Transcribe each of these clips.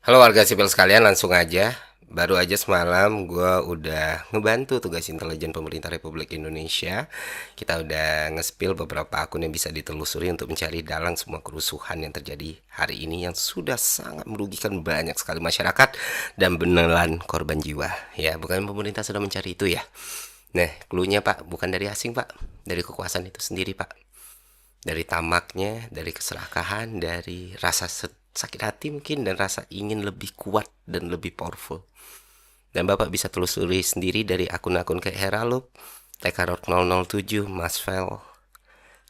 Halo warga sipil sekalian, langsung aja. Baru aja semalam gue udah ngebantu tugas intelijen pemerintah Republik Indonesia. Kita udah nge-spill beberapa akun yang bisa ditelusuri untuk mencari dalang semua kerusuhan yang terjadi hari ini yang sudah sangat merugikan banyak sekali masyarakat dan beneran korban jiwa. Ya, bukan pemerintah sudah mencari itu ya. Nah, clue-nya Pak, bukan dari asing Pak, dari kekuasaan itu sendiri Pak, dari tamaknya, dari keserakahan, dari rasa sakit hati mungkin, dan rasa ingin lebih kuat dan lebih powerful. Dan Bapak bisa telusuri sendiri dari akun-akun kayak Heraloop, Tekarot 007, Masvel,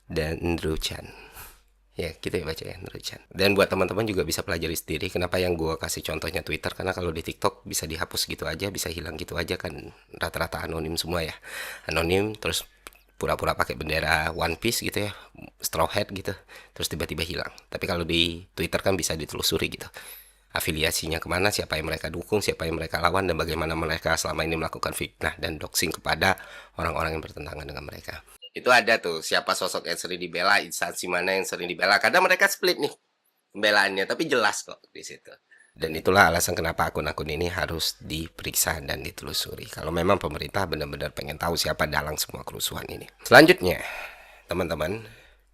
dan Ndro Chan. Ya, kita baca ya, Ndro Chan. Dan buat teman-teman juga bisa pelajari sendiri kenapa yang gue kasih contohnya Twitter, karena kalau di TikTok bisa dihapus gitu aja, bisa hilang gitu aja kan, rata-rata anonim semua ya. Anonim terus pura-pura pakai bendera One Piece gitu ya, straw hat gitu, terus tiba-tiba hilang. Tapi kalau di Twitter kan bisa ditelusuri gitu, afiliasinya kemana, siapa yang mereka dukung, siapa yang mereka lawan, dan bagaimana mereka selama ini melakukan fitnah dan doxing kepada orang-orang yang bertentangan dengan mereka. Itu ada tuh siapa sosok yang sering dibela, instansi mana yang sering dibela. Kadang mereka split nih pembelaannya, tapi jelas kok di situ. Dan itulah alasan kenapa akun-akun ini harus diperiksa dan ditelusuri. Kalau memang pemerintah benar-benar pengen tahu siapa dalang semua kerusuhan ini. Selanjutnya, teman-teman,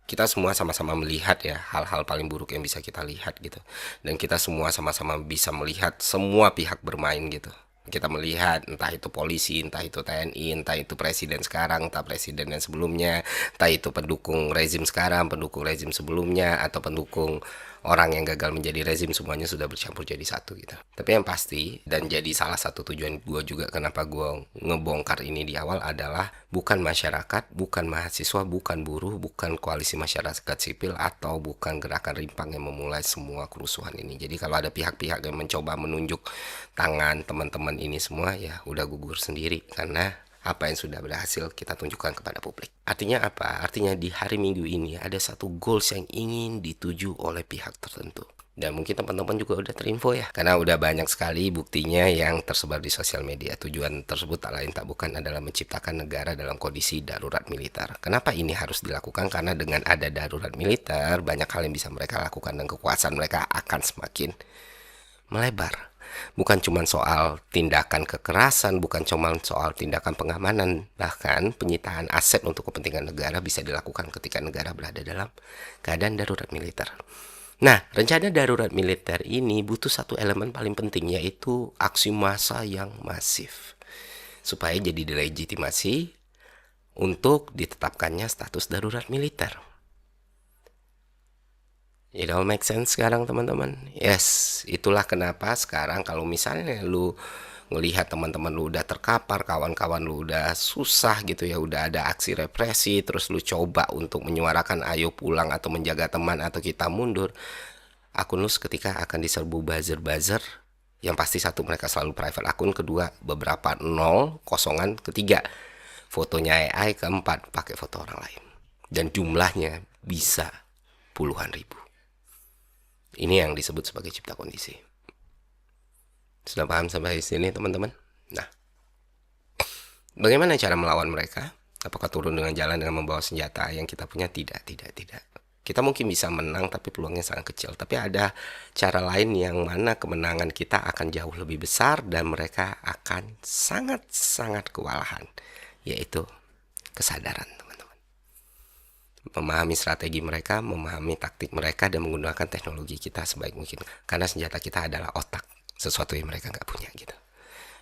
kita semua sama-sama melihat ya hal-hal paling buruk yang bisa kita lihat gitu. Dan kita semua sama-sama bisa melihat semua pihak bermain gitu. Kita melihat entah itu polisi, entah itu TNI, entah itu presiden sekarang, entah presiden yang sebelumnya, entah itu pendukung rezim sekarang, pendukung rezim sebelumnya, atau pendukung orang yang gagal menjadi rezim, semuanya sudah bercampur jadi satu gitu. Tapi yang pasti, dan jadi salah satu tujuan gue juga kenapa gue ngebongkar ini di awal adalah bukan masyarakat, bukan mahasiswa, bukan buruh, bukan koalisi masyarakat sipil, atau bukan gerakan rimpang yang memulai semua kerusuhan ini. Jadi kalau ada pihak-pihak yang mencoba menunjuk tangan teman-teman ini semua, ya udah gugur sendiri, karena apa yang sudah berhasil kita tunjukkan kepada publik. Artinya apa? Artinya di hari Minggu ini ada satu goals yang ingin dituju oleh pihak tertentu. Dan mungkin teman-teman juga udah terinfo ya, karena udah banyak sekali buktinya yang tersebar di sosial media. Tujuan tersebut tak lain tak bukan adalah menciptakan negara dalam kondisi darurat militer. Kenapa ini harus dilakukan? Karena dengan ada darurat militer, banyak hal yang bisa mereka lakukan dan kekuasaan mereka akan semakin melebar. Bukan cuma soal tindakan kekerasan, bukan cuma soal tindakan pengamanan, bahkan penyitaan aset untuk kepentingan negara bisa dilakukan ketika negara berada dalam keadaan darurat militer. Nah, rencana darurat militer ini butuh satu elemen paling penting, yaitu aksi massa yang masif, supaya jadi dilegitimasi untuk ditetapkannya status darurat militer. It all make sense sekarang teman-teman. Yes, itulah kenapa sekarang kalau misalnya lu ngelihat teman-teman lu udah terkapar, kawan-kawan lu udah susah gitu ya, udah ada aksi represi, terus lu coba untuk menyuarakan ayo pulang atau menjaga teman atau kita mundur, akun lu seketika akan diserbu buzzer-buzzer. Yang pasti satu, mereka selalu private akun, kedua beberapa nol, kosongan, ketiga fotonya AI, keempat pakai foto orang lain. Dan jumlahnya bisa puluhan ribu. Ini yang disebut sebagai cipta kondisi. Sudah paham sampai sini teman-teman? Nah, bagaimana cara melawan mereka? Apakah turun dengan jalan dengan membawa senjata yang kita punya? Tidak, tidak, tidak. Kita mungkin bisa menang tapi peluangnya sangat kecil. Tapi ada cara lain yang mana kemenangan kita akan jauh lebih besar dan mereka akan sangat-sangat kewalahan. Yaitu kesadaran. Memahami strategi mereka, memahami taktik mereka, dan menggunakan teknologi kita sebaik mungkin. Karena senjata kita adalah otak, sesuatu yang mereka nggak punya gitu.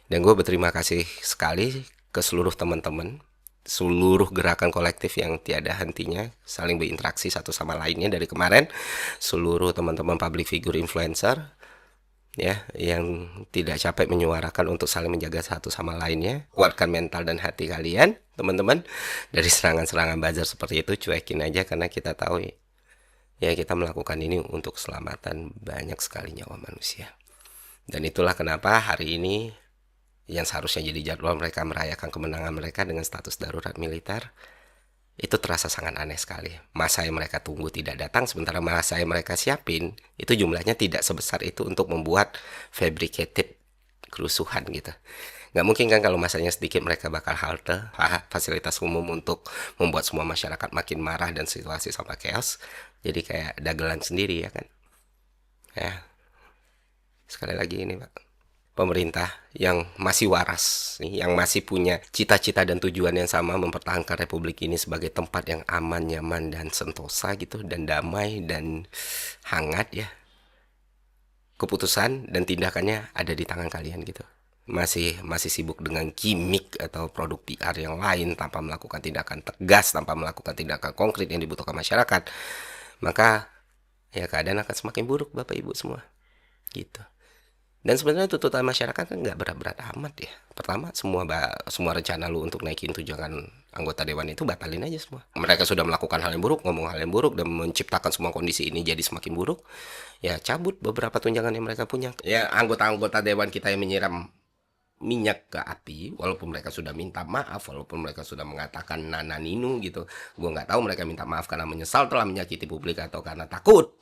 Dan gue berterima kasih sekali ke seluruh teman-teman, seluruh gerakan kolektif yang tiada hentinya saling berinteraksi satu sama lainnya dari kemarin, seluruh teman-teman public figure influencer ya yang tidak capek menyuarakan untuk saling menjaga satu sama lainnya. Kuatkan mental dan hati kalian teman-teman dari serangan-serangan buzzer seperti itu. Cuekin aja, karena kita tahu ya kita melakukan ini untuk keselamatan banyak sekali nyawa manusia. Dan itulah kenapa hari ini yang seharusnya jadi jadwal mereka merayakan kemenangan mereka dengan status darurat militer, itu terasa sangat aneh sekali. Masa yang mereka tunggu tidak datang, sementara masa yang mereka siapin itu jumlahnya tidak sebesar itu untuk membuat fabricated kerusuhan gitu. Nggak mungkin kan kalau masanya sedikit mereka bakal halte fasilitas umum untuk membuat semua masyarakat makin marah dan situasi sama chaos. Jadi kayak dagelan sendiri ya kan. Ya, Sekali lagi ini Pak, pemerintah yang masih waras, yang masih punya cita-cita dan tujuan yang sama mempertahankan Republik ini sebagai tempat yang aman, nyaman, dan sentosa gitu, dan damai dan hangat ya. Keputusan dan tindakannya ada di tangan kalian gitu. Masih sibuk dengan gimmick atau produk PR yang lain tanpa melakukan tindakan tegas, tanpa melakukan tindakan konkret yang dibutuhkan masyarakat, maka ya keadaan akan semakin buruk Bapak Ibu semua gitu. Dan sebenarnya tuntutan masyarakat kan nggak berat-berat amat ya. Pertama, semua rencana lu untuk naikin tunjangan anggota dewan itu batalin aja semua. Mereka sudah melakukan hal yang buruk, ngomong hal yang buruk, dan menciptakan semua kondisi ini jadi semakin buruk. Ya cabut beberapa tunjangan yang mereka punya. Ya anggota-anggota dewan kita yang menyiram minyak ke api, walaupun mereka sudah minta maaf, walaupun mereka sudah mengatakan nana ninu gitu. Gue nggak tahu mereka minta maaf karena menyesal telah menyakiti publik atau karena takut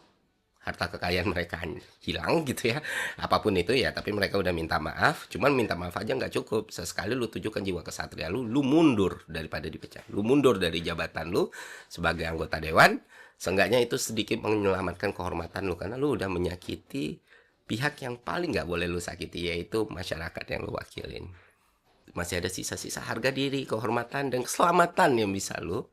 harta kekayaan mereka hilang gitu ya, apapun itu ya, tapi mereka udah minta maaf. Cuman minta maaf aja nggak cukup, sesekali lu tunjukkan jiwa kesatria lu mundur daripada dipecat, lu mundur dari jabatan lu sebagai anggota dewan. Seenggaknya itu sedikit menyelamatkan kehormatan lu, karena lu udah menyakiti pihak yang paling nggak boleh lu sakiti, yaitu masyarakat yang lu wakilin. Masih ada sisa-sisa harga diri, kehormatan, dan keselamatan yang bisa lu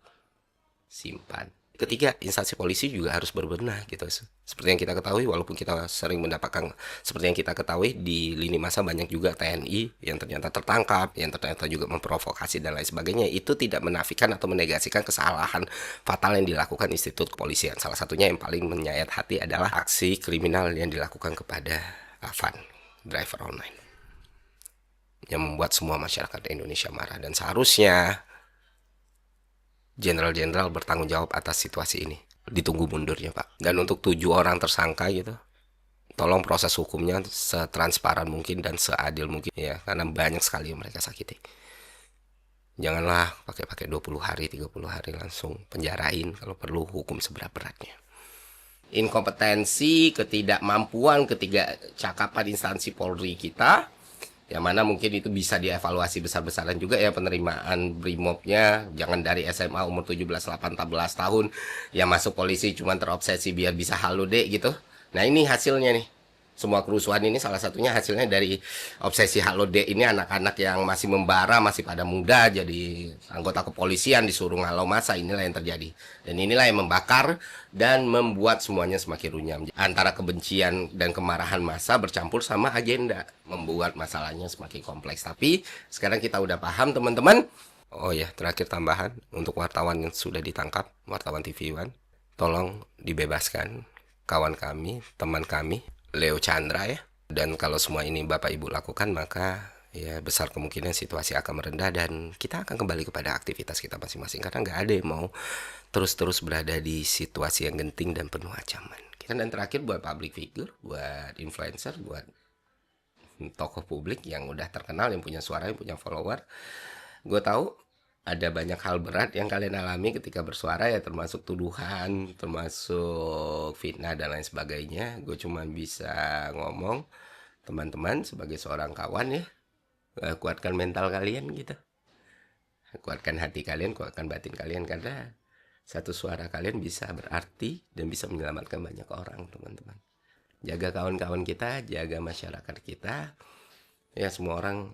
simpan. Ketiga, instansi polisi juga harus berbenah gitu. Seperti yang kita ketahui, walaupun kita sering mendapatkan, seperti yang kita ketahui di lini masa banyak juga TNI yang ternyata tertangkap, yang ternyata juga memprovokasi dan lain sebagainya. Itu tidak menafikan atau menegasikan kesalahan fatal yang dilakukan institut kepolisian. Salah satunya yang paling menyayat hati adalah aksi kriminal yang dilakukan kepada Afan, driver online, yang membuat semua masyarakat Indonesia marah. Dan seharusnya jenderal-jenderal bertanggung jawab atas situasi ini. Ditunggu mundurnya Pak. Dan untuk 7 orang tersangka gitu, tolong proses hukumnya setransparan mungkin dan seadil mungkin ya, karena banyak sekali yang mereka sakiti. Janganlah pakai 20 hari, 30 hari langsung penjarain, kalau perlu hukum seberat-beratnya. Inkompetensi, ketidakmampuan, ketidakcakapan instansi Polri kita, yang mana mungkin itu bisa dievaluasi besar-besaran juga ya, penerimaan brimobnya. Jangan dari SMA umur 17-18 tahun yang masuk polisi cuma terobsesi biar bisa halode gitu. Nah ini hasilnya nih, semua kerusuhan ini salah satunya hasilnya dari obsesi halode ini. Anak-anak yang masih membara, masih pada muda jadi anggota kepolisian, disuruh ngalau masa. Inilah yang terjadi, dan inilah yang membakar dan membuat semuanya semakin runyam. Antara kebencian dan kemarahan massa bercampur sama agenda, membuat masalahnya semakin kompleks. Tapi sekarang kita udah paham teman-teman. Oh ya, terakhir tambahan untuk wartawan yang sudah ditangkap, wartawan TV One, tolong dibebaskan kawan kami, teman kami, Leo Chandra ya. Dan kalau semua ini Bapak Ibu lakukan, maka ya besar kemungkinan situasi akan meredah dan kita akan kembali kepada aktivitas kita masing-masing, karena nggak ada yang mau terus-terus berada di situasi yang genting dan penuh ancaman. Dan terakhir buat public figure, buat influencer, buat tokoh publik yang udah terkenal, yang punya suara, yang punya follower, gue tahu ada banyak hal berat yang kalian alami ketika bersuara ya, termasuk tuduhan, termasuk fitnah dan lain sebagainya. Gue cuma bisa ngomong, teman-teman sebagai seorang kawan ya, kuatkan mental kalian gitu, kuatkan hati kalian, kuatkan batin kalian, karena satu suara kalian bisa berarti dan bisa menyelamatkan banyak orang teman-teman. Jaga kawan-kawan kita, jaga masyarakat kita ya. Semua orang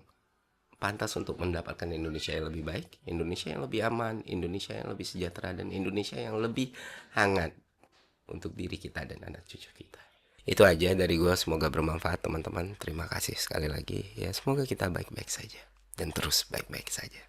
pantas untuk mendapatkan Indonesia yang lebih baik, Indonesia yang lebih aman, Indonesia yang lebih sejahtera, dan Indonesia yang lebih hangat untuk diri kita dan anak cucu kita. Itu aja dari gue, semoga bermanfaat teman-teman. Terima kasih sekali lagi ya, semoga kita baik-baik saja dan terus baik-baik saja.